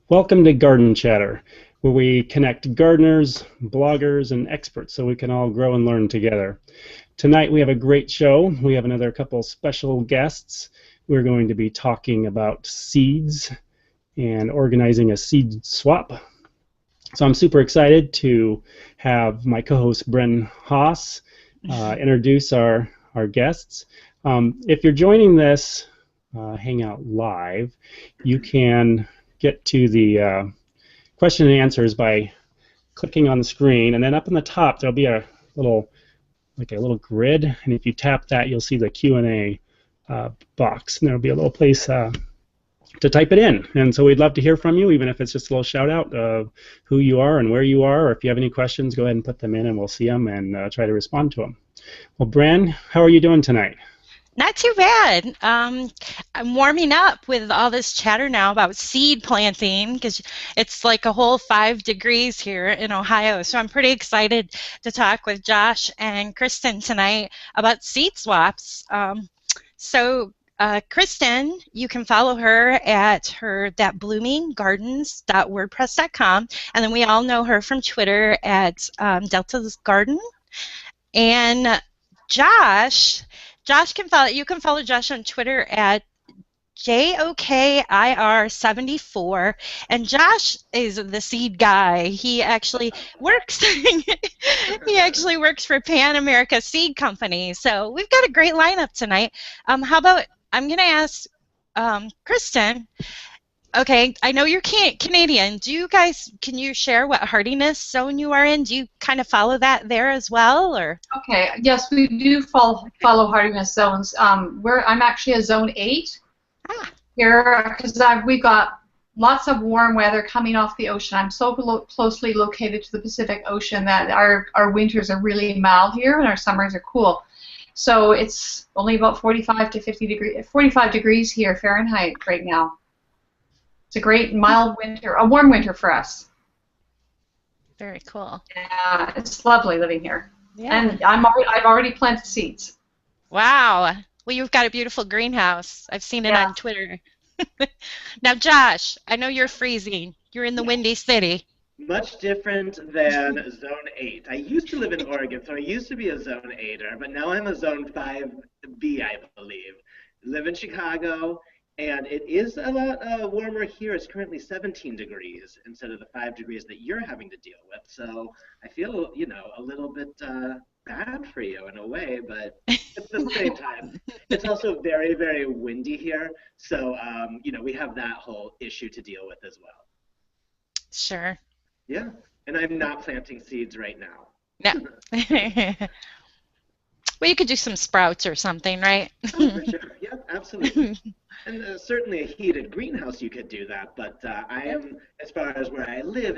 Welcome to Garden Chatter, where we connect gardeners, bloggers, and experts so we can all grow and learn together. Tonight we have a great show. We have another couple special guests. We're going to be talking about seeds and organizing a seed swap. So I'm super excited to have my co-host Bren Haas introduce our guests. If you're joining this Hangout live, you can get to the question and answers by clicking on the screen, and then up in the top there'll be a little grid, and if you tap that you'll see the Q&A box, and there'll be a little place to type it in. And so we'd love to hear from you, even if it's just a little shout out of who you are and where you are, or if you have any questions, go ahead and put them in and we'll see them and try to respond to them. Well, Bren, how are you doing tonight? Not too bad. I'm warming up with all this chatter now about seed planting because it's like a whole 5 degrees here in Ohio. So I'm pretty excited to talk with Josh and Kristen tonight about seed swaps. Kristen, you can follow her at thatbloominggardens.wordpress.com, and then we all know her from Twitter at Delta's Garden. And Josh you can follow Josh on Twitter at JOKIR74, and Josh is the seed guy. He actually works for Pan America Seed Company. So we've got a great lineup tonight. How about I'm going to ask Kristen. Okay, I know you're Canadian. Can you share what hardiness zone you are in? Do you kind of follow that there as well, or? Okay, yes, we do follow hardiness zones. I'm actually a zone 8 here because we've got lots of warm weather coming off the ocean. I'm so closely located to the Pacific Ocean that our winters are really mild here and our summers are cool. So it's only about 45 degrees here Fahrenheit right now. It's a great mild winter, a warm winter for us. Very cool. Yeah, it's lovely living here. Yeah. And I've already planted seeds. Wow. Well, you've got a beautiful greenhouse. I've seen it on Twitter. Now, Josh, I know you're freezing. You're in the Windy City. Much different than Zone 8. I used to live in Oregon, so I used to be a Zone 8er, but now I'm a Zone 5B, I believe. Live in Chicago. And it is a lot warmer here. It's currently 17 degrees instead of the 5 degrees that you're having to deal with. So I feel, a little bit bad for you in a way, but at the same time, it's also very, very windy here. So, we have that whole issue to deal with as well. Sure. Yeah, and I'm not planting seeds right now. No. Well, you could do some sprouts or something, right? Oh, for sure. Yeah, absolutely. And certainly a heated greenhouse, you could do that. But I am, as far as where I live,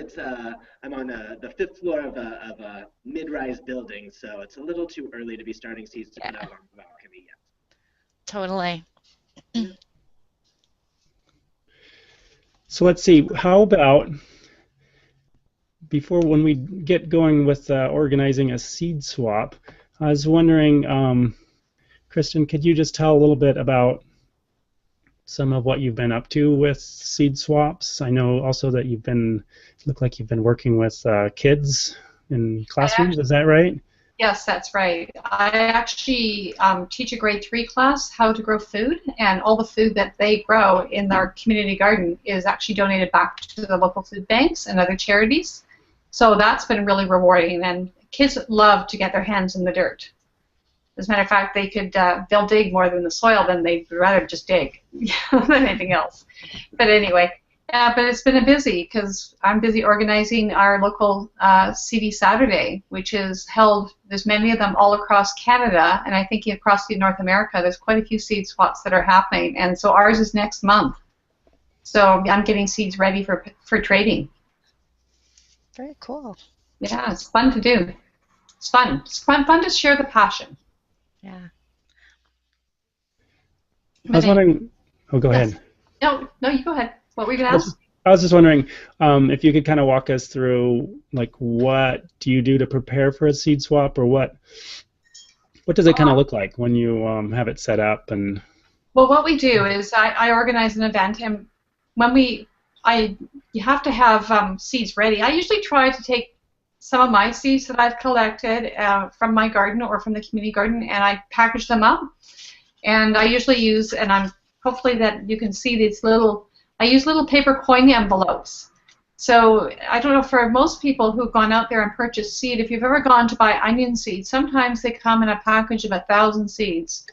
I'm on the 5th floor of a mid-rise building, so it's a little too early to be starting seeds to put out on the balcony yet. Totally. So let's see, how about when we get going with organizing a seed swap, I was wondering, Kristen, could you just tell a little bit about some of what you've been up to with seed swaps? I know also that look like you've been working with kids in classrooms. Is that right? Yes, that's right. I actually teach a grade 3 class how to grow food, and all the food that they grow in our community garden is actually donated back to the local food banks and other charities. So that's been really rewarding, and kids love to get their hands in the dirt. As a matter of fact, they'll dig more than the soil, than they'd rather just dig than anything else. But anyway, but it's been busy because I'm busy organizing our local CD Saturday, which is held. There's many of them all across Canada, and I think across North America, there's quite a few seed swaps that are happening. And so ours is next month. So I'm getting seeds ready for trading. Very cool. Yeah, it's fun to do. It's fun. It's fun to share the passion. Yeah. I was wondering. Oh, go ahead. No, you go ahead. What were you going to ask? I was just wondering if you could kind of walk us through, like, what do you do to prepare for a seed swap, or what does it kind of look like when you have it set up? And well, what we do is I organize an event, and when we you have to have seeds ready. I usually try to take some of my seeds that I've collected from my garden or from the community garden, and I package them up. And I usually use, and I'm hopefully that you can see these little, I use little paper coin envelopes. So I don't know, for most people who've gone out there and purchased seed, if you've ever gone to buy onion seeds, sometimes they come in a package of 1,000 seeds.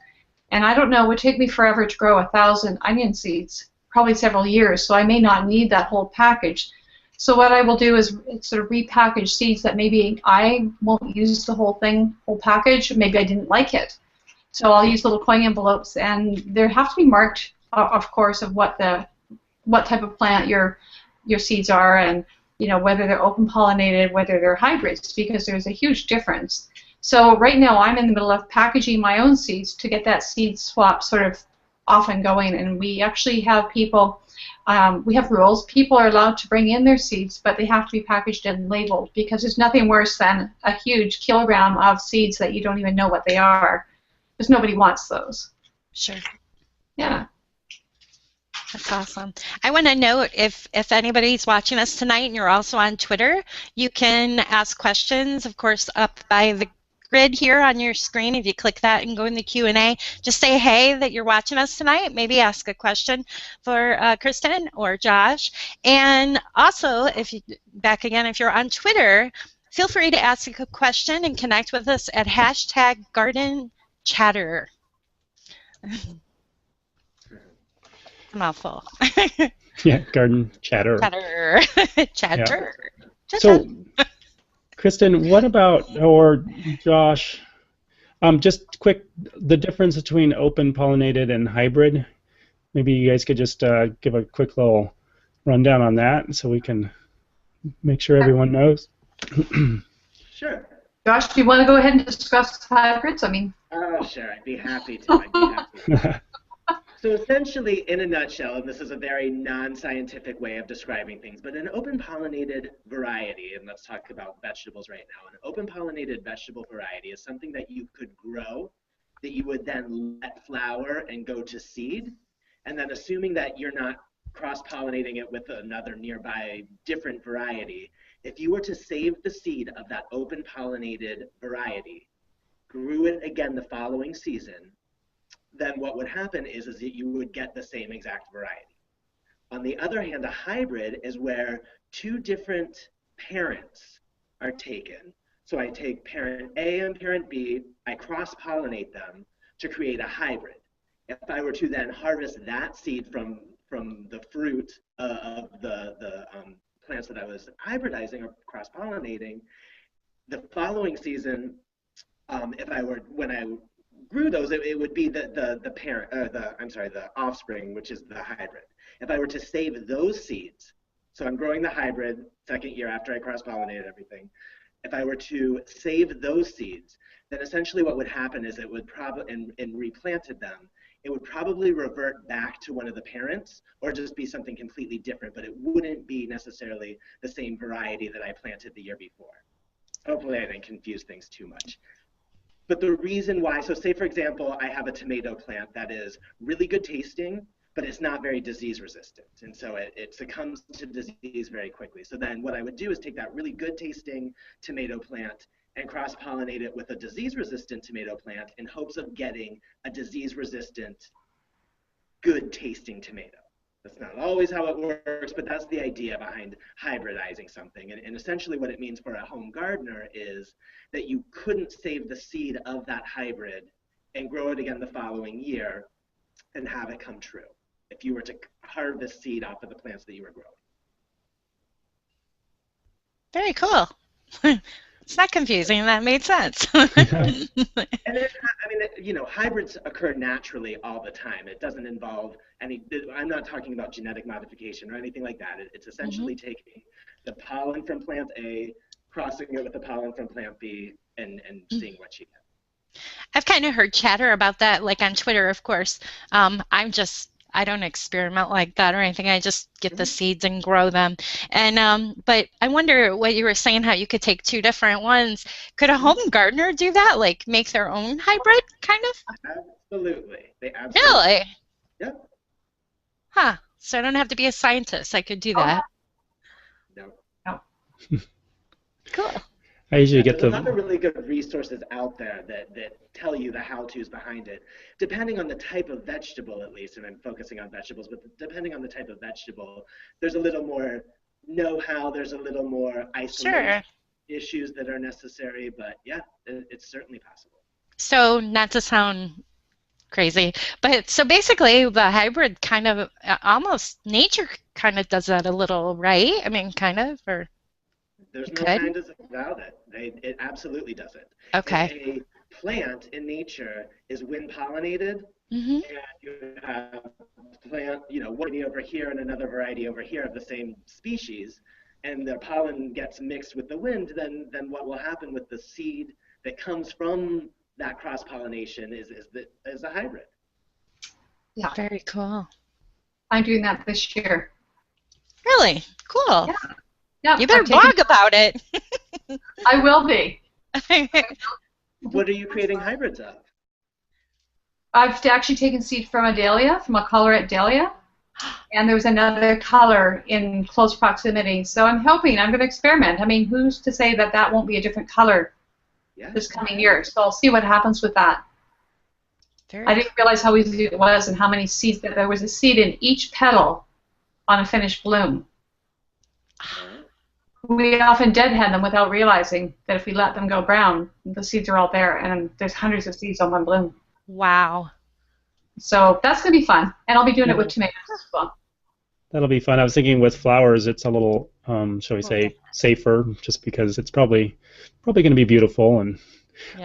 And I don't know, it would take me forever to grow 1,000 onion seeds, probably several years, so I may not need that whole package. So what I will do is sort of repackage seeds that maybe I won't use the whole package, maybe I didn't like it. So I'll use little coin envelopes, and there have to be marked, of course, of what type of plant your seeds are, and whether they're open pollinated, whether they're hybrids, because there's a huge difference. So right now I'm in the middle of packaging my own seeds to get that seed swap sort of off and going, and we actually have people, we have rules. People are allowed to bring in their seeds, but they have to be packaged and labeled, because there's nothing worse than a huge kilogram of seeds that you don't even know what they are, because nobody wants those. Sure. Yeah. That's awesome. I want to note, if anybody's watching us tonight and you're also on Twitter, you can ask questions, of course, up by the grid here on your screen. If you click that and go in the Q&A, just say hey that you're watching us tonight. Maybe ask a question for Kristen or Josh. And also, if you're on Twitter, feel free to ask a question and connect with us at #GardenChatter. Mouthful. Yeah, garden chatter. Chatter. Chatter. Yeah. So, Kristen, what about, or Josh, just quick, the difference between open pollinated and hybrid? Maybe you guys could just give a quick little rundown on that so we can make sure everyone knows. Sure. Josh, do you want to go ahead and discuss hybrids? Oh, sure. I'd be happy to. So essentially, in a nutshell, and this is a very non-scientific way of describing things, but an open-pollinated variety, and let's talk about vegetables right now, an open-pollinated vegetable variety is something that you could grow, that you would then let flower and go to seed, and then assuming that you're not cross-pollinating it with another nearby different variety, if you were to save the seed of that open-pollinated variety, grew it again the following season, then what would happen is that you would get the same exact variety. On the other hand, a hybrid is where two different parents are taken. So I take parent A and parent B, I cross-pollinate them to create a hybrid. If I were to then harvest that seed from the fruit of the plants that I was hybridizing or cross-pollinating, the following season, when I grew those, it would be the offspring, which is the hybrid. If I were to save those seeds, so I'm growing the hybrid second year after I cross-pollinated everything, if I were to save those seeds, then essentially what would happen is it would probably, and replanted them, it would probably revert back to one of the parents or just be something completely different, but it wouldn't be necessarily the same variety that I planted the year before. Hopefully I didn't confuse things too much. But the reason why, so say for example, I have a tomato plant that is really good tasting, but it's not very disease resistant. And so it succumbs to disease very quickly. So then what I would do is take that really good tasting tomato plant and cross-pollinate it with a disease-resistant tomato plant in hopes of getting a disease-resistant, good-tasting tomato. That's not always how it works, but that's the idea behind hybridizing something. And essentially what it means for a home gardener is that you couldn't save the seed of that hybrid and grow it again the following year and have it come true if you were to harvest seed off of the plants that you were growing. Very cool. It's not confusing. That made sense. And it, I mean, you know, hybrids occur naturally all the time. It doesn't involve any, I'm not talking about genetic modification or anything like that. It's essentially taking the pollen from plant A, crossing it with the pollen from plant B, and seeing what you get. I've kind of heard chatter about that, like on Twitter, of course. I don't experiment like that or anything. I just get the seeds and grow them. And but I wonder what you were saying, how you could take two different ones. Could a home gardener do that, like make their own hybrid, kind of? Absolutely. They absolutely. Really? Yep. Huh. So I don't have to be a scientist. I could do that. No. No. Cool. I usually get There's a lot the of really good resources out there that tell you the how-tos behind it, depending on the type of vegetable, at least, and I'm focusing on vegetables, but depending on the type of vegetable, there's a little more know-how, there's a little more isolation issues that are necessary, but yeah, it's certainly possible. So not to sound crazy, but so basically the hybrid kind of almost nature kind of does that a little, right? I mean, kind of, or There's it no could? kind of about it. It absolutely does it. Okay. A plant in nature is wind pollinated, Mm-hmm. and you have plant, one variety over here and another variety over here of the same species, and the pollen gets mixed with the wind, then what will happen with the seed that comes from that cross-pollination is a hybrid. Yeah. Very cool. I'm doing that this year. Really? Cool. Yeah. Yeah. You better blog about it. I will be. What are you creating hybrids of? I've actually taken seed from a dahlia, from a colorette dahlia, and there's another color in close proximity. So I'm hoping, I'm going to experiment. I mean, who's to say that that won't be a different color this coming year? So I'll see what happens with that. I didn't realize how easy it was and how many seeds, that there was a seed in each petal on a finished bloom. We often deadhead them without realizing that if we let them go brown, the seeds are all there, and there's hundreds of seeds on one bloom. Wow. So that's going to be fun, and I'll be doing it with tomatoes as well. That'll be fun. I was thinking with flowers, it's a little, shall we say, safer, just because it's probably going to be beautiful. And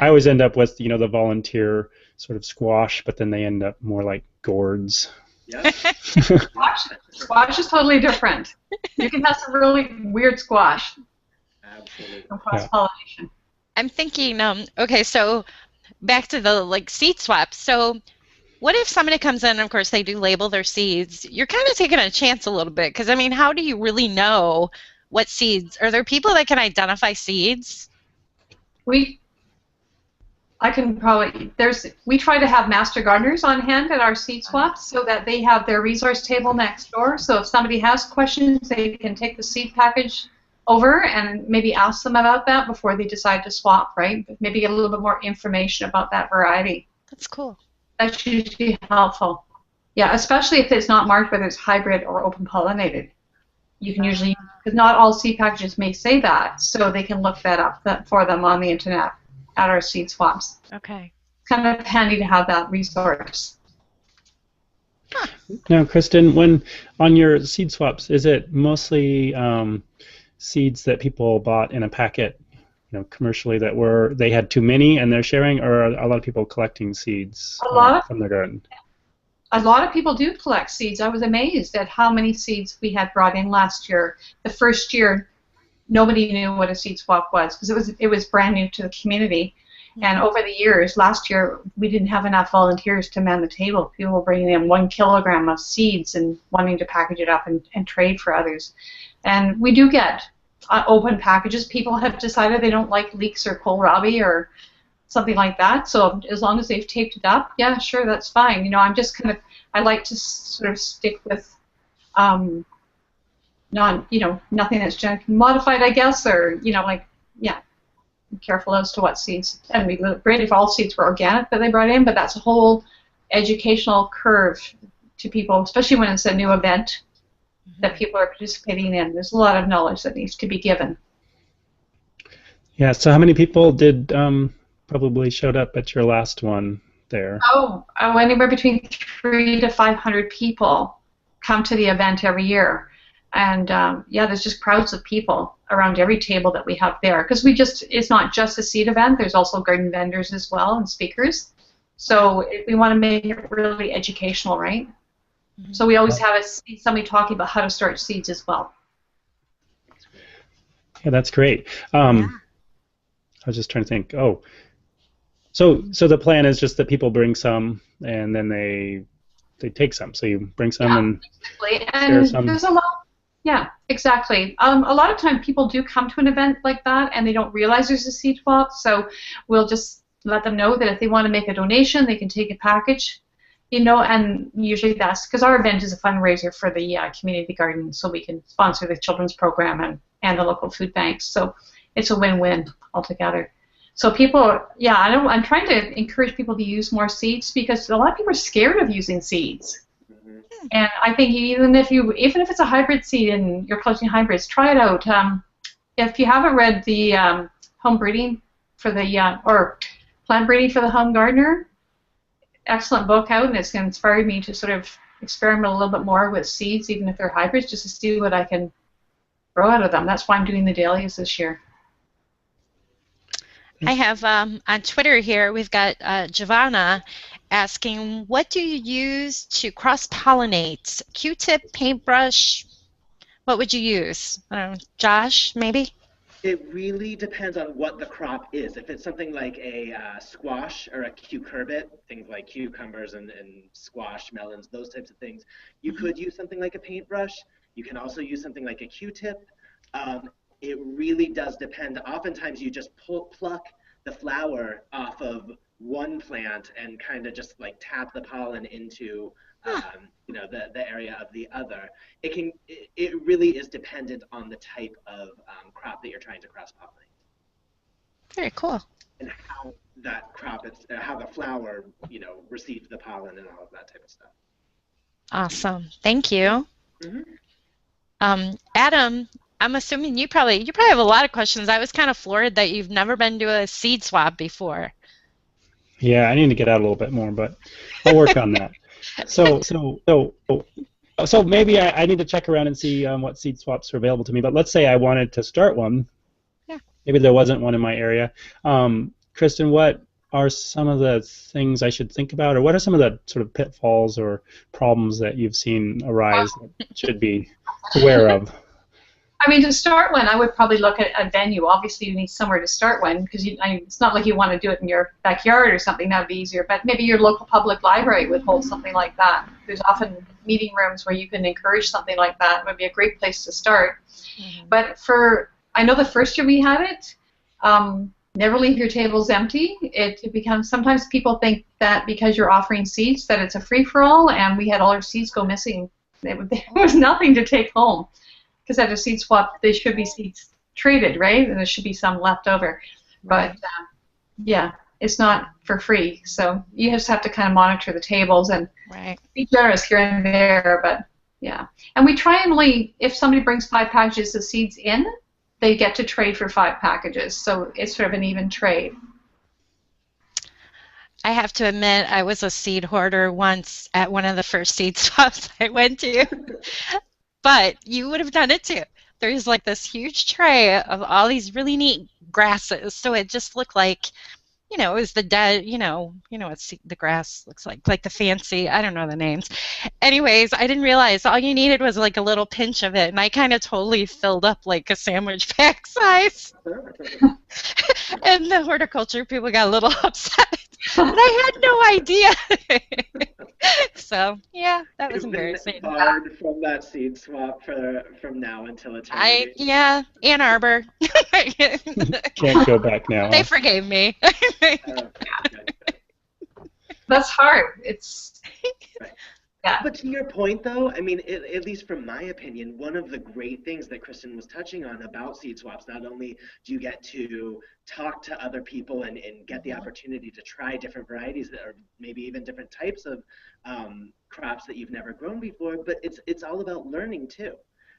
I always end up with, the volunteer sort of squash, but then they end up more like gourds. Yeah. Squash is totally different. You can have some really weird squash. Absolutely. From cross-pollination. I'm thinking, okay, so back to the seed swap. So what if somebody comes in, and of course they do label their seeds? You're kind of taking a chance a little bit, because I mean, how do you really know what seeds? Are there people that can identify seeds? We try to have master gardeners on hand at our seed swaps so that they have their resource table next door. So if somebody has questions, they can take the seed package over and maybe ask them about that before they decide to swap, right? Maybe get a little bit more information about that variety. That's cool. That's usually helpful. Yeah, especially if it's not marked whether it's hybrid or open pollinated. You can usually, because not all seed packages may say that, so they can look that up for them on the internet at our seed swaps. Okay. It's kind of handy to have that resource. Now, Kristen, when on your seed swaps, is it mostly seeds that people bought in a packet, commercially that they had too many and they're sharing, or are a lot of people collecting seeds from their garden? A lot of people do collect seeds. I was amazed at how many seeds we had brought in last year. The first year, nobody knew what a seed swap was because it was brand new to the community. And over the years, last year, we didn't have enough volunteers to man the table. People were bringing in 1 kilogram of seeds and wanting to package it up and trade for others. And we do get open packages. People have decided they don't like leeks or kohlrabi or something like that. So as long as they've taped it up, yeah, sure, that's fine. I'm just I like to sort of stick with nothing that's genetically modified, I guess, or, be careful as to what seeds. And we would be great if all seeds were organic that they brought in, but that's a whole educational curve to people, especially when it's a new event that people are participating in. There's a lot of knowledge that needs to be given. Yeah, so how many people did probably showed up at your last one there? Anywhere between 300 to 500 people come to the event every year. And there's just crowds of people around every table that we have there. Because it's not just a seed event, there's also garden vendors as well and speakers. So we want to make it really educational, right? Mm-hmm. So we always have somebody talking about how to start seeds as well. Yeah, that's great. I was just trying to think, so the plan is just that people bring some and then they take some. So you bring some and share some. There's a lot. Yeah, exactly. A lot of time people do come to an event like that and they don't realize there's a seed swap, so we'll just let them know that if they want to make a donation, they can take a package, and usually that's because our event is a fundraiser for the community garden, so we can sponsor the children's program and the local food banks. So it's a win-win altogether. So people, I'm trying to encourage people to use more seeds because a lot of people are scared of using seeds. Mm-hmm. And I think even if it's a hybrid seed and you're collecting hybrids, try it out. If you haven't read the home breeding for the or plant breeding for the home gardener, excellent book out, and it's inspired me to sort of experiment a little bit more with seeds, even if they're hybrids, just to see what I can grow out of them. That's why I'm doing the dahlias this year. I have on Twitter here, we've got Giovanna asking, what do you use to cross-pollinate? Q-tip, paintbrush, what would you use? Josh, maybe? It really depends on what the crop is. If it's something like a squash or a cucurbit, things like cucumbers and squash, melons, those types of things, you could use something like a paintbrush. You can also use something like a Q-tip. It really does depend. Oftentimes you just pluck the flower off of one plant and kind of just like tap the pollen into the area of the other. It really is dependent on the type of crop that you're trying to cross-pollinate. Very cool. And how that crop how the flower receives the pollen and all of that type of stuff. Awesome. Thank you. Mm-hmm. Adam, I'm assuming you probably have a lot of questions. I was kind of floored that you've never been to a seed swap before. Yeah, I need to get out a little bit more, but I'll work on that. So maybe I need to check around and see what seed swaps are available to me. But let's say I wanted to start one. Yeah. Maybe there wasn't one in my area. Kristen, what are some of the things I should think about, or what are some of the sort of pitfalls or problems that you've seen arise that should be aware of? I mean, to start one, I would probably look at a venue. Obviously, you need somewhere to start one because it's not like you want to do it in your backyard or something. That would be easier. But maybe your local public library would hold something like that. There's often meeting rooms where you can encourage something like that. It would be a great place to start. Mm-hmm. But I know the first year we had it, never leave your tables empty. It becomes, sometimes people think that because you're offering seeds that it's a free-for-all, and we had all our seeds go missing. There was nothing to take home. Because at a seed swap, there should be seeds traded, right? And there should be some left over. But, it's not for free. So you just have to kind of monitor the tables and be generous here and there. But, yeah. And we try and only, if somebody brings 5 packages of seeds in, they get to trade for 5 packages. So it's sort of an even trade. I have to admit, I was a seed hoarder once at one of the first seed swaps I went to. But you would have done it too. There's like this huge tray of all these really neat grasses. So it just looked like, it was the dead, what the grass looks like the fancy, I don't know the names. Anyways, I didn't realize all you needed was like a little pinch of it. And I kind of totally filled up like a sandwich pack size. And the horticulture people got a little upset. But I had no idea. So, yeah, that was embarrassing. Barred from that seed swap from now until eternity. Ann Arbor. Can't go back now. They forgave me. That's hard. It's Yeah. But to your point, though, I mean, at least from my opinion, one of the great things that Kristen was touching on about seed swaps, not only do you get to talk to other people and get the opportunity to try different varieties that are maybe even different types of crops that you've never grown before, but it's all about learning, too.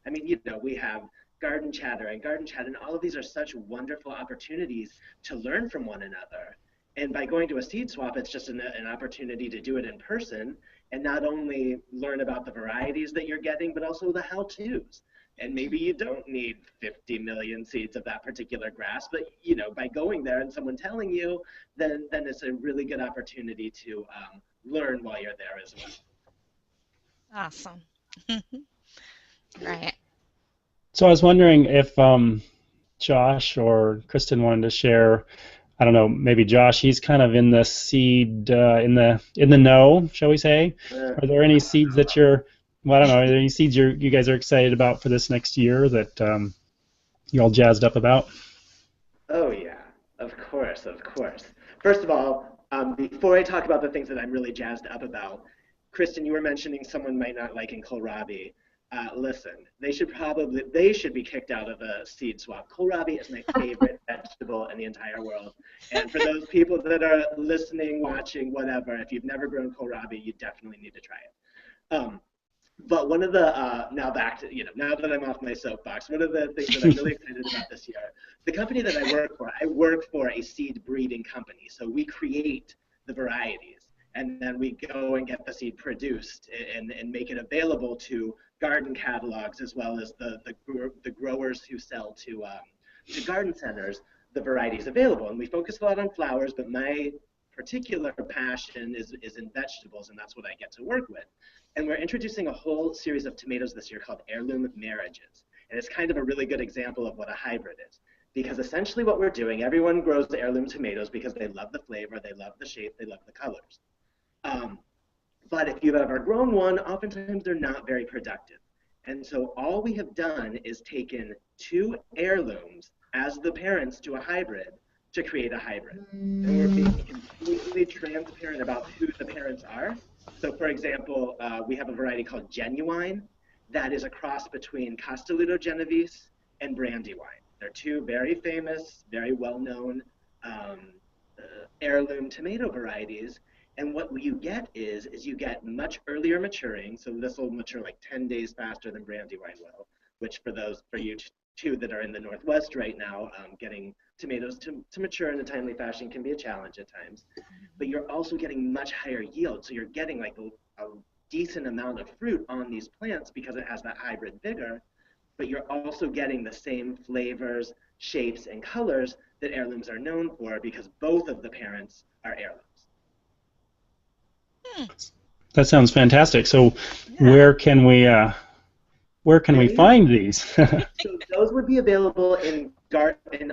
I mean, we have Garden Chatter and Garden Chat, and all of these are such wonderful opportunities to learn from one another. And by going to a seed swap, it's just an opportunity to do it in person and not only learn about the varieties that you're getting, but also the how-tos. And maybe you don't need 50 million seeds of that particular grass, but by going there and someone telling you, then it's a really good opportunity to learn while you're there as well. Awesome. Right. So I was wondering if Josh or Kristen wanted to share. I don't know, maybe Josh, he's kind of in the seed, in the know, shall we say? Are there any seeds that are there any seeds you guys are excited about for this next year that you're all jazzed up about? Oh, yeah, of course. First of all, before I talk about the things that I'm really jazzed up about, Kristen, you were mentioning someone might not like kohlrabi. Listen, they should be kicked out of a seed swap. Kohlrabi is my favorite vegetable in the entire world. And for those people that are listening, watching, whatever, if you've never grown kohlrabi, you definitely need to try it. But one of the, now back to, now that I'm off my soapbox, one of the things that I'm really excited about this year, the company that I work for a seed breeding company. So we create the varieties, and then we go and get the seed produced and make it available to garden catalogs, as well as the growers who sell to garden centers the varieties available. And we focus a lot on flowers, but my particular passion is in vegetables, and that's what I get to work with. And we're introducing a whole series of tomatoes this year called Heirloom Marriages. And it's kind of a really good example of what a hybrid is. Because essentially what we're doing, everyone grows heirloom tomatoes because they love the flavor, they love the shape, they love the colors. But if you've ever grown one, oftentimes they're not very productive. And so all we have done is taken 2 heirlooms as the parents to a hybrid to create a hybrid. And we're being completely transparent about who the parents are. So for example, we have a variety called Genuine that is a cross between Castelluto Genovese and Brandywine. They're 2 very famous, very well-known heirloom tomato varieties. And what you get is you get much earlier maturing. So this will mature like 10 days faster than Brandywine will, which for you 2 that are in the Northwest right now, getting tomatoes to mature in a timely fashion can be a challenge at times. But you're also getting much higher yield. So you're getting like a decent amount of fruit on these plants because it has that hybrid vigor. But you're also getting the same flavors, shapes, and colors that heirlooms are known for because both of the parents are heirlooms. That sounds fantastic. So where can we find these? So those would be available in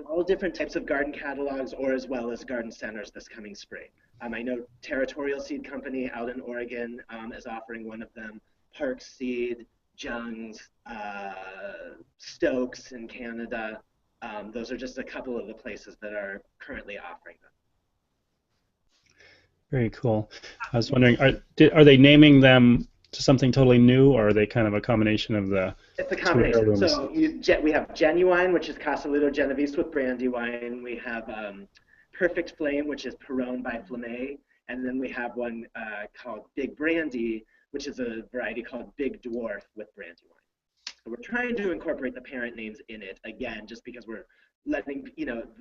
all different types of garden catalogs, or as well as garden centers this coming spring. I know Territorial Seed Company out in Oregon is offering one of them. Park Seed, Jung's, Stokes in Canada. Those are just a couple of the places that are currently offering them. Very cool. I was wondering, are they naming them to something totally new, or are they kind of a combination of the? It's a combination. So we have Genuine, which is Castelluto Genovese with Brandywine. We have Perfect Flame, which is Perrone by Flamme. And then we have one called Big Brandy, which is a variety called Big Dwarf with Brandywine. So we're trying to incorporate the parent names in it, again, just because we're letting,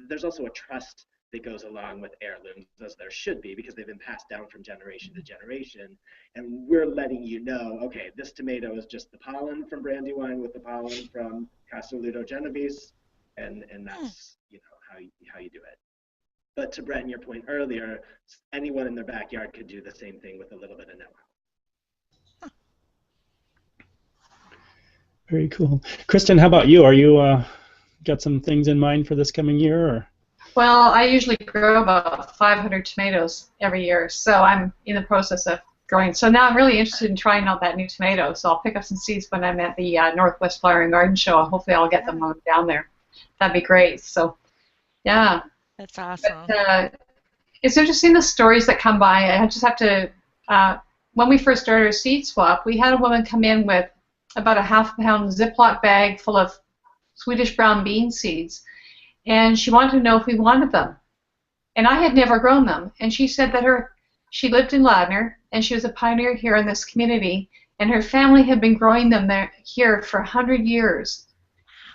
there's also a trust that goes along with heirlooms, as there should be, because they've been passed down from generation to generation. And we're letting you know, okay, this tomato is just the pollen from Brandywine with the pollen from Castelluto Genovese, and that's how you do it. But to Brett and your point earlier, anyone in their backyard could do the same thing with a little bit of know-how. Very cool. Kristen, how about you? Are you got some things in mind for this coming year? Or? Well, I usually grow about 500 tomatoes every year, so I'm in the process of growing. So now I'm really interested in trying out that new tomato, so I'll pick up some seeds when I'm at the Northwest Flower and Garden Show. Hopefully I'll get them down there. That'd be great. So, yeah. That's awesome. But, it's interesting the stories that come by. I just have to, when we first started our seed swap, we had a woman come in with about a half-pound Ziploc bag full of Swedish brown bean seeds, and she wanted to know if we wanted them. And I had never grown them. And she said that she lived in Ladner, and she was a pioneer here in this community, and her family had been growing them here for 100 years.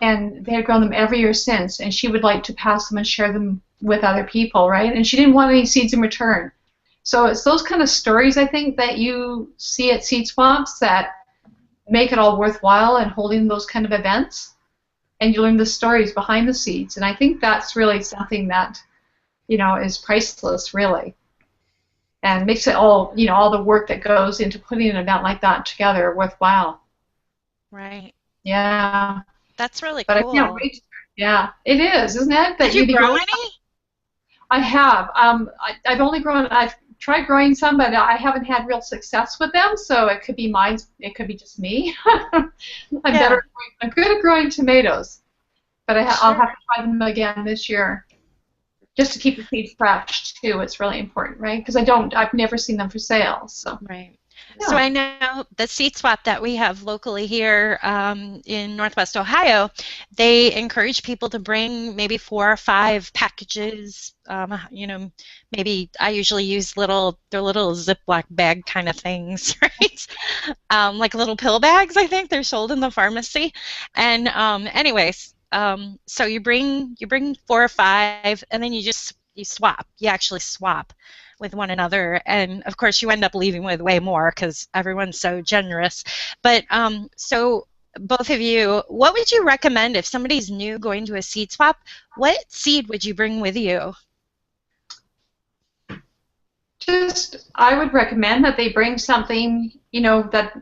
And they had grown them every year since, and she would like to pass them and share them with other people, right? And she didn't want any seeds in return. So it's those kind of stories, I think, that you see at seed swaps that make it all worthwhile and holding those kind of events. And you learn the stories behind the seeds. And I think that's really something that, is priceless, really. And makes it all, all the work that goes into putting an event like that together worthwhile. Right. Yeah. That's really cool. But I can't wait. Yeah, it is, isn't it? Did you grow any? I have. I've tried growing some, but I haven't had real success with them, so it could be mine. It could be just me. I'm good at growing tomatoes, but I'll have to try them again this year, just to keep the seeds fresh too. It's really important, right? Because I've never seen them for sale. So. Right. So I know the seed swap that we have locally here in Northwest Ohio, they encourage people to bring maybe 4 or 5 packages. You know, maybe I usually use they're little Ziploc bag kind of things, right? Like little pill bags, I think they're sold in the pharmacy. And anyways, so you bring 4 or 5, and then you swap. You actually swap with one another, and of course you end up leaving with way more because everyone's so generous. But so both of you, what would you recommend if somebody's new going to a seed swap? What seed would you bring with you? Just, I would recommend that they bring something, you know, that,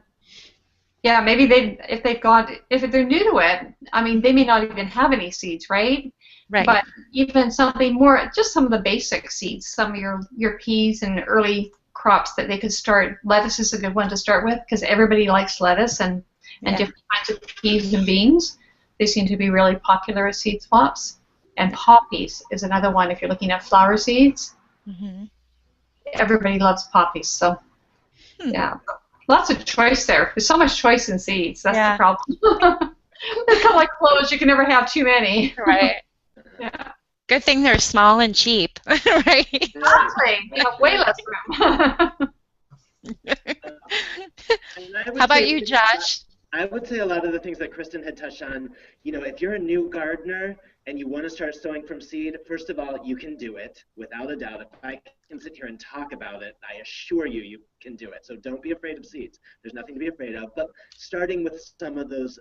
yeah, maybe if they're new to it, I mean, they may not even have any seeds, right? Right. But even something more, just some of the basic seeds, some of your peas and early crops that they could start. Lettuce is a good one to start with because everybody likes lettuce and different kinds of peas and beans. They seem to be really popular as seed swaps. And poppies is another one if you're looking at flower seeds. Mm-hmm. Everybody loves poppies, so yeah. Lots of choice there. There's so much choice in seeds. That's the problem. They're kind of like clothes. You can never have too many. Right. Yeah. Good thing they're small and cheap, right? Exactly. You have way less room. How about you, Josh? I would say a lot of the things that Kristen had touched on, you know, if you're a new gardener and you want to start sowing from seed, first of all, you can do it without a doubt. If I can sit here and talk about it, I assure you, you can do it. So don't be afraid of seeds. There's nothing to be afraid of. But starting with some of those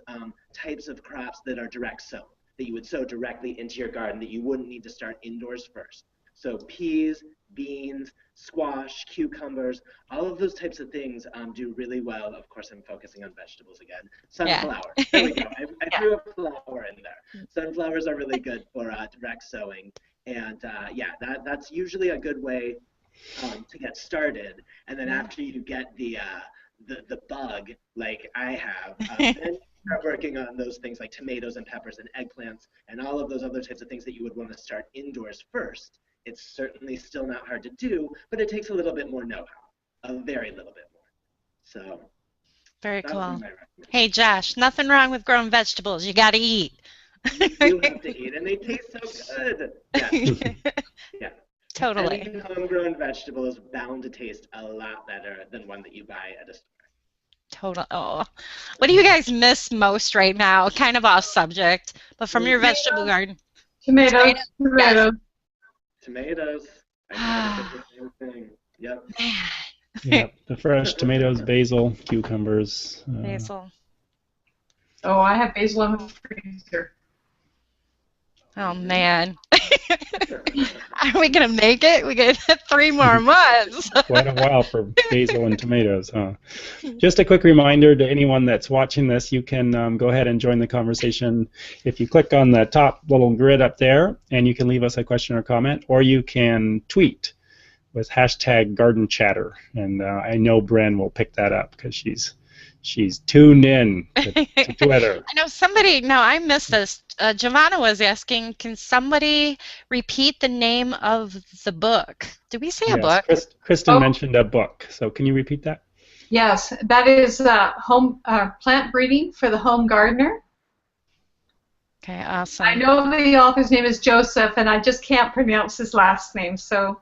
types of crops that are direct sown, that you would sow directly into your garden, that you wouldn't need to start indoors first. So peas, beans, squash, cucumbers, all of those types of things do really well. Of course, I'm focusing on vegetables again. Sunflower. Yeah. There we go. I threw a flower in there. Sunflowers are really good for direct sowing. And yeah, that's usually a good way to get started. And then after you get the bug, like I have, then start working on those things like tomatoes and peppers and eggplants and all of those other types of things that you would want to start indoors first. It's certainly still not hard to do, but it takes a little bit more know-how, a very little bit more. So very cool. Hey, Josh, nothing wrong with growing vegetables. You got to eat. You do have to eat, and they taste so good. Yeah. Yeah. Totally. Any homegrown vegetable is bound to taste a lot better than one that you buy at a store. Total. Oh, what do you guys miss most right now? Kind of off subject, but from your vegetable garden. Tomatoes. Tomatoes. I did the same thing. Yep. Yep. The fresh tomatoes, basil, cucumbers. Basil. Oh, I have basil in the freezer. Oh man. Are we gonna make it? We got 3 more months. Quite a while for basil and tomatoes, huh? Just a quick reminder to anyone that's watching this, you can go ahead and join the conversation if you click on the top little grid up there, and you can leave us a question or comment, or you can tweet with #GardenChatter, and I know Bren will pick that up because she's tuned in to Twitter. I know somebody. No, I missed this. Giovanna was asking, can somebody repeat the name of the book? Did we say a book? Kristen mentioned a book. So can you repeat that? Yes, that is plant breeding for the home gardener. Okay, awesome. I know the author's name is Joseph, and I just can't pronounce his last name. So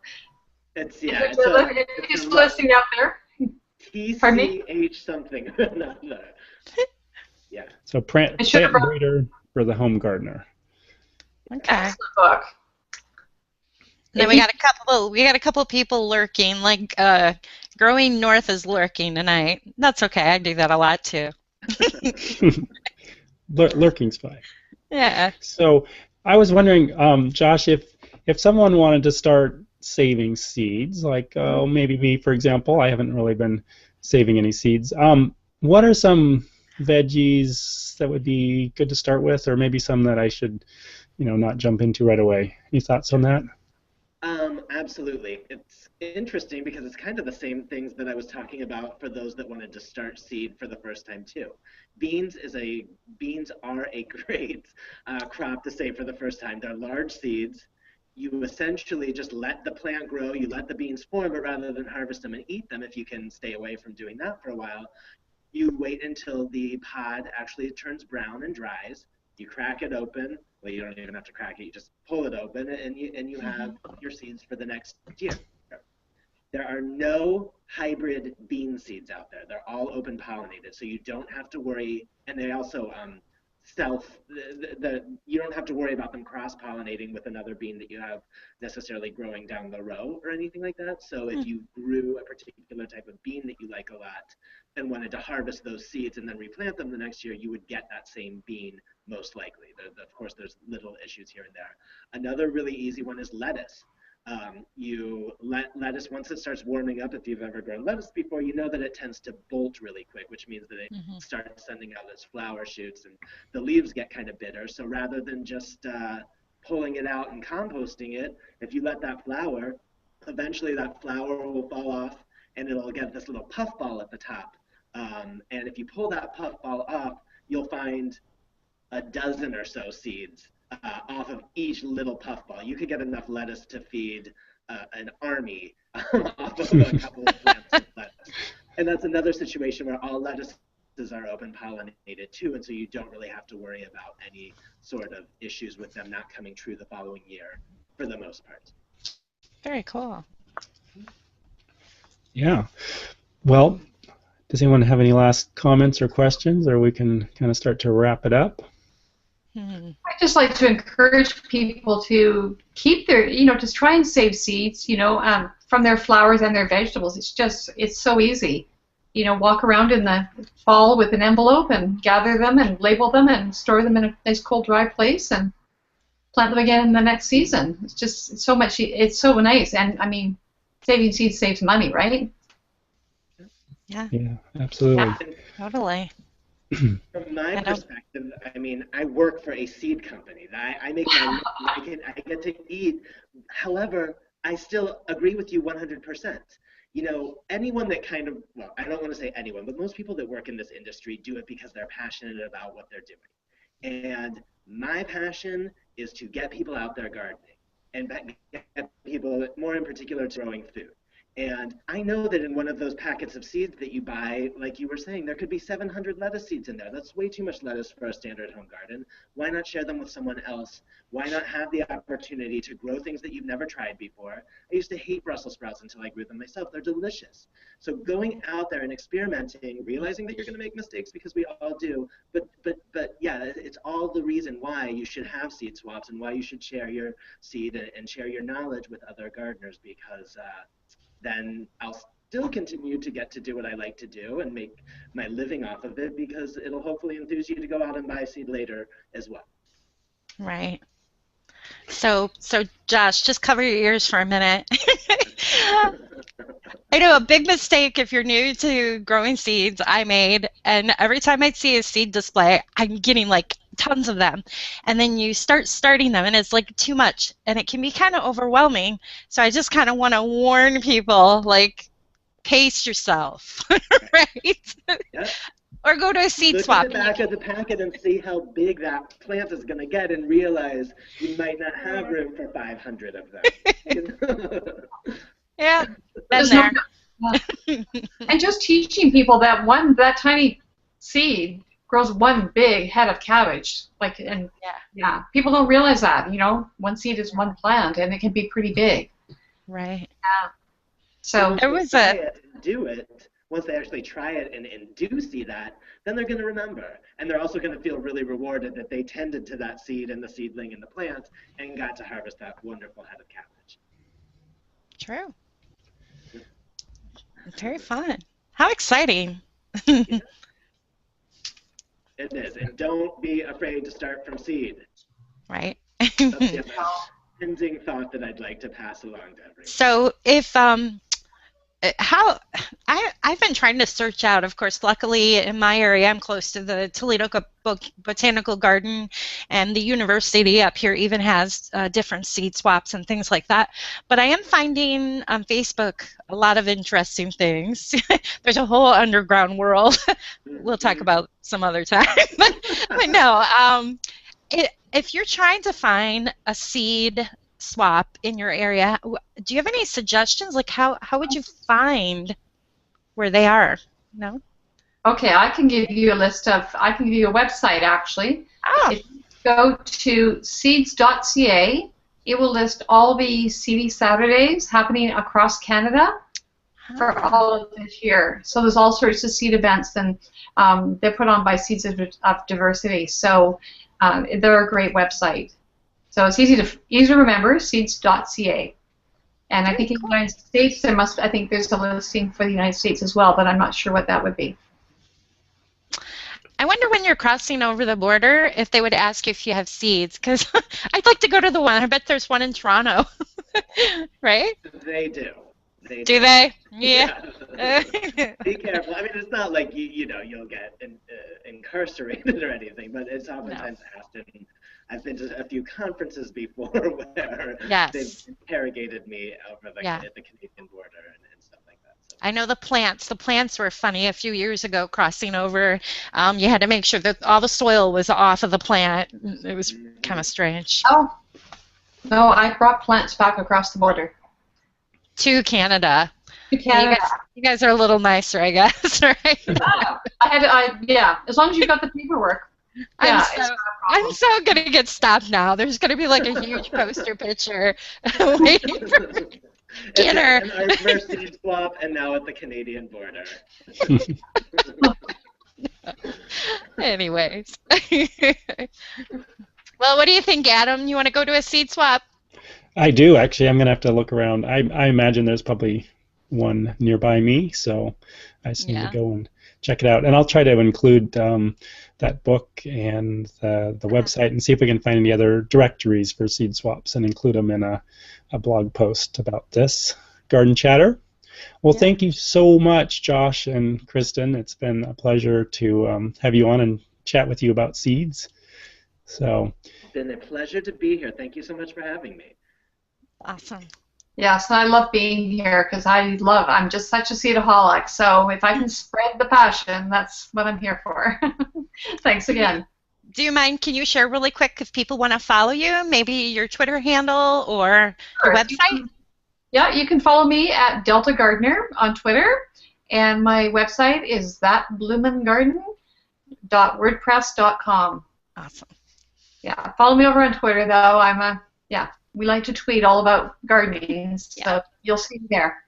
it's he's listening out there. TCH something. No. Yeah. So plant breeder for the home gardener. Okay. Excellent book. Then we got a couple people lurking, like Growing North is lurking tonight. That's okay. I do that a lot too. Lurking's fine. Yeah. So I was wondering, Josh, if someone wanted to start saving seeds, like maybe me, for example, I haven't really been saving any seeds. What are some veggies that would be good to start with, or maybe some that I should, not jump into right away? Any thoughts on that? Absolutely. It's interesting because it's kind of the same things that I was talking about for those that wanted to start seed for the first time too. Beans are a great crop to save for the first time. They're large seeds, you essentially just let the plant grow, you let the beans form, but rather than harvest them and eat them, if you can stay away from doing that for a while, you wait until the pod actually turns brown and dries. You crack it open. Well, you don't even have to crack it. You just pull it open, and you have your seeds for the next year. There are no hybrid bean seeds out there. They're all open pollinated, so you don't have to worry. And they also you don't have to worry about them cross-pollinating with another bean that you have necessarily growing down the row or anything like that. So if you grew a particular type of bean that you like a lot and wanted to harvest those seeds and then replant them the next year, you would get that same bean most likely. Of course, there's little issues here and there. Another really easy one is lettuce. Lettuce, once it starts warming up, if you've ever grown lettuce before, you know that it tends to bolt really quick, which means that it starts sending out its flower shoots and the leaves get kind of bitter. So rather than just pulling it out and composting it, if you let that flower, eventually that flower will fall off and it'll get this little puff ball at the top. And if you pull that puff ball off, you'll find a dozen or so seeds off of each little puffball. You could get enough lettuce to feed an army off of a couple of plants of lettuce. And that's another situation where all lettuces are open pollinated too, and so you don't really have to worry about any sort of issues with them not coming true the following year for the most part. Very cool. Yeah. Well, does anyone have any last comments or questions, or we can kind of start to wrap it up? I'd just like to encourage people to keep their, just try and save seeds, from their flowers and their vegetables. It's so easy. Walk around in the fall with an envelope and gather them and label them and store them in a nice cold, dry place and plant them again in the next season. It's so much, it's so nice. And, I mean, saving seeds saves money, right? Yeah. Yeah, absolutely. Yeah, totally. From my perspective, I mean, I work for a seed company. I make my I get to eat. However, I still agree with you 100%. Anyone that well, I don't want to say anyone, but most people that work in this industry do it because they're passionate about what they're doing. And my passion is to get people out there gardening and get people, more in particular, to growing food. And I know that in one of those packets of seeds that you buy, like you were saying, there could be 700 lettuce seeds in there. That's way too much lettuce for a standard home garden. Why not share them with someone else? Why not have the opportunity to grow things that you've never tried before? I used to hate Brussels sprouts until I grew them myself. They're delicious. So going out there and experimenting, realizing that you're going to make mistakes because we all do, but yeah, it's all the reason why you should have seed swaps and why you should share your seed and share your knowledge with other gardeners, because then I'll still continue to get to do what I like to do and make my living off of it, because it'll hopefully enthuse you to go out and buy seed later as well. Right. So Josh, just cover your ears for a minute. I know a big mistake if you're new to growing seeds I made, and every time I see a seed display, I'm getting like tons of them, and then you starting them and it's like too much and it can be kind of overwhelming. So I just kind of want to warn people, like, pace yourself. Right? Yeah. Or go to a seed swap. Look at the back of the packet and see how big that plant is going to get, and realize you might not have room for 500 of them. Yeah, been there. And just teaching people that that tiny seed grows one big head of cabbage. Yeah, people don't realize that. One seed is one plant, and it can be pretty big. Right. Yeah. So there was do it. Once they actually try it and do see that, then they're going to remember. And they're also going to feel really rewarded that they tended to that seed and the seedling and the plant and got to harvest that wonderful head of cabbage. True. Very fun. How exciting. Yeah. It is. And don't be afraid to start from seed. Right. That's the ending thought that I'd like to pass along to everyone. So if I've been trying to search out, of course, luckily in my area I'm close to the Toledo Botanical Garden, and the university up here even has different seed swaps and things like that. But I am finding on Facebook a lot of interesting things. There's a whole underground world we'll talk about some other time. but no, if you're trying to find a seed swap in your area, do you have any suggestions? Like how would you find where they are? No? Okay, I can give you a website actually. Oh. If you go to seeds.ca, it will list all the Seedy Saturdays happening across Canada for all of this year. So there's all sorts of seed events, and they're put on by Seeds of Diversity. So they're a great website. So it's easy to remember, seeds.ca. And I think in the United States I think there's a listing for the United States as well, but I'm not sure what that would be. I wonder when you're crossing over the border if they would ask you if you have seeds, because I'd like to go to the one. I bet there's one in Toronto, right? They do. Do they? Yeah. Be careful. I mean, it's not like you'll get incarcerated or anything, but it's oftentimes asked. And I've been to a few conferences before where they've interrogated me over at the Canadian border and stuff like that. So. I know the plants. The plants were funny a few years ago crossing over. You had to make sure that all the soil was off of the plant. It was kind of strange. Oh, no, I brought plants back across the border. To Canada. To Canada. You guys are a little nicer, I guess, right? Yeah, as long as you've got the paperwork. Yeah, I'm so gonna get stopped now. There's gonna be like a huge poster picture waiting for dinner. Our first seed swap, and now at the Canadian border. Anyways. Well, what do you think, Adam? You want to go to a seed swap? I do, actually. I'm going to have to look around. I imagine there's probably one nearby me, so I just need to go and check it out. And I'll try to include that book and the website and see if we can find any other directories for seed swaps and include them in a blog post about this Garden Chatter. Well, thank you so much, Josh and Kristen. It's been a pleasure to have you on and chat with you about seeds. So, it's been a pleasure to be here. Thank you so much for having me. Awesome. Yes, and I love being here because I'm just such a seedaholic. So if I can spread the passion, that's what I'm here for. Thanks again. Do you mind, can you share really quick if people want to follow you, maybe your Twitter handle or your website? You can follow me at Delta Gardener on Twitter, and my website is thatbloomingarden.wordpress.com. Awesome. Yeah, follow me over on Twitter though. We like to tweet all about gardening, so you'll see me there.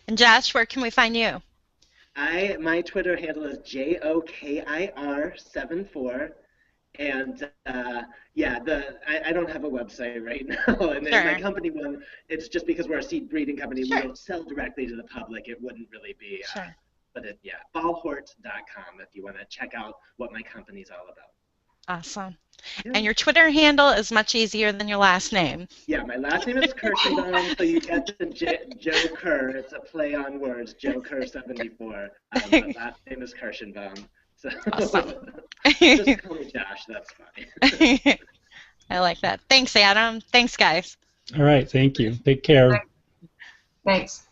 And Josh, where can we find you? My Twitter handle is JOKIR74, and I don't have a website right now. And my company one, it's just because we're a seed breeding company, we don't sell directly to the public. It wouldn't really be. But ballhort.com if you want to check out what my company's all about. Awesome. Yeah. And your Twitter handle is much easier than your last name. Yeah, my last name is Kirschenbaum, so you get the Joe Kerr. It's a play on words, Joe Kerr 74. My last name is Kirschenbaum. So awesome. Just call me Josh, that's fine. I like that. Thanks, Adam. Thanks, guys. All right, thank you. Take care. Thanks.